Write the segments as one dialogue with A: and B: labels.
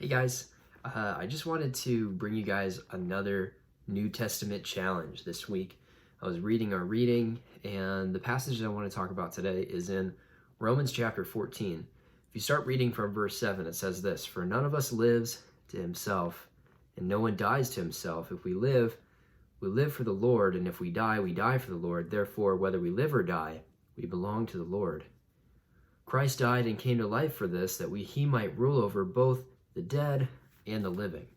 A: Hey guys, I just wanted to bring you guys another New Testament challenge this week. I was reading our reading, and the passage I want to talk about today is in Romans chapter 14. If you start reading from verse 7, it says this: "For none of us lives to himself, and no one dies to himself. If we live for the Lord, and if we die for the Lord. Therefore, whether we live or die, we belong to the Lord. Christ died and came to life for this, that he might rule over both the dead and the living."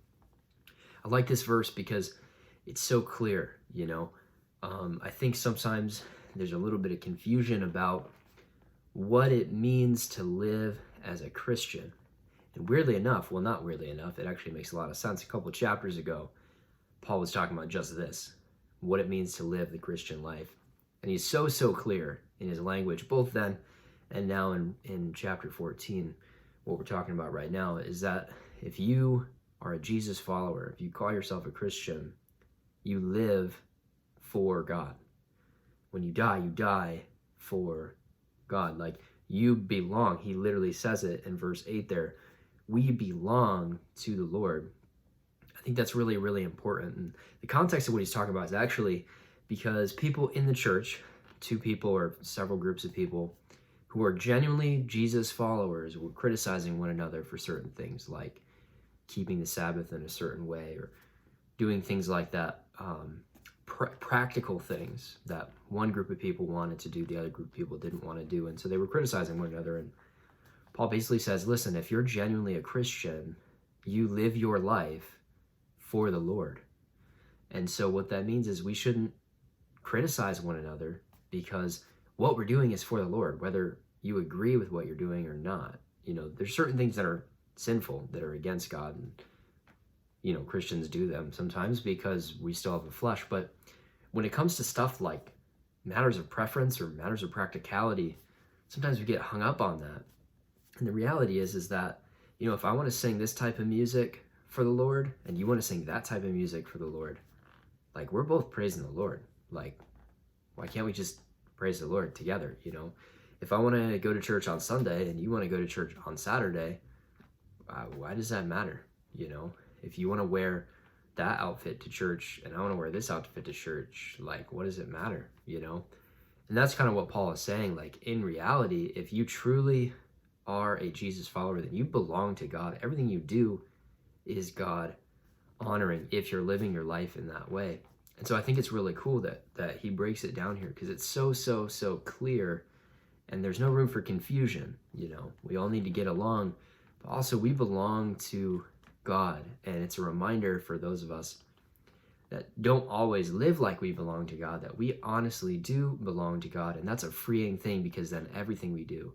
A: I like this verse because it's so clear, I think sometimes there's a little bit of confusion about what it means to live as a Christian. And weirdly enough, well, not weirdly enough, it actually makes a lot of sense. A couple chapters ago, Paul was talking about just this, what it means to live the Christian life. And he's so clear in his language, both then and now in chapter 14. What we're talking about right now is that if you are a Jesus follower, if you call yourself a Christian, you live for God. When you die for God. Like, you belong. He literally says it in verse 8 there. We belong to the Lord. I think that's really, really important. And the context of what he's talking about is actually because people in the church, two people or several groups of people who are genuinely Jesus followers, were criticizing one another for certain things, like keeping the Sabbath in a certain way, or doing things like that, practical things that one group of people wanted to do, the other group of people didn't want to do. And so they were criticizing one another. And Paul basically says, listen, if you're genuinely a Christian, you live your life for the Lord. And so what that means is we shouldn't criticize one another, because what we're doing is for the Lord, whether you agree with what you're doing or not. There's certain things that are sinful, that are against God, and Christians do them sometimes because we still have a flesh. But when it comes to stuff like matters of preference or matters of practicality, sometimes we get hung up on that. And the reality is that, if I want to sing this type of music for the Lord and you want to sing that type of music for the Lord, like, we're both praising the Lord. Like, why can't we just praise the Lord together? If I want to go to church on Sunday and you want to go to church on Saturday, why does that matter? If you want to wear that outfit to church and I want to wear this outfit to church, like, what does it matter? And that's kind of what Paul is saying. Like, in reality, if you truly are a Jesus follower, then you belong to God. Everything you do is God honoring if you're living your life in that way. And so I think it's really cool that he breaks it down here, because it's so clear, and there's no room for confusion. We all need to get along, but also we belong to God. And it's a reminder for those of us that don't always live like we belong to God, that we honestly do belong to God. And that's a freeing thing, because then everything we do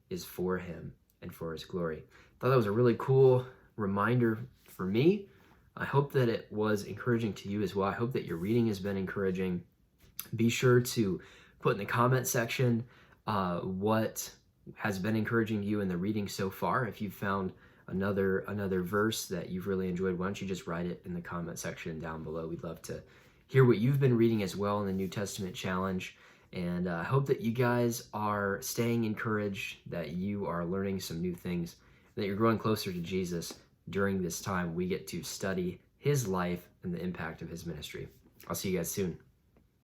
A: is for him and for his glory. I thought that was a really cool reminder for me. I hope that it was encouraging to you as well. I hope that your reading has been encouraging. Be sure to put in the comment section what has been encouraging you in the reading so far. If you've found another verse that you've really enjoyed, why don't you just write it in the comment section down below. We'd love to hear what you've been reading as well in the New Testament challenge. And I hope that you guys are staying encouraged, that you are learning some new things, that you're growing closer to Jesus during this time we get to study his life and the impact of his ministry. I'll see you guys soon.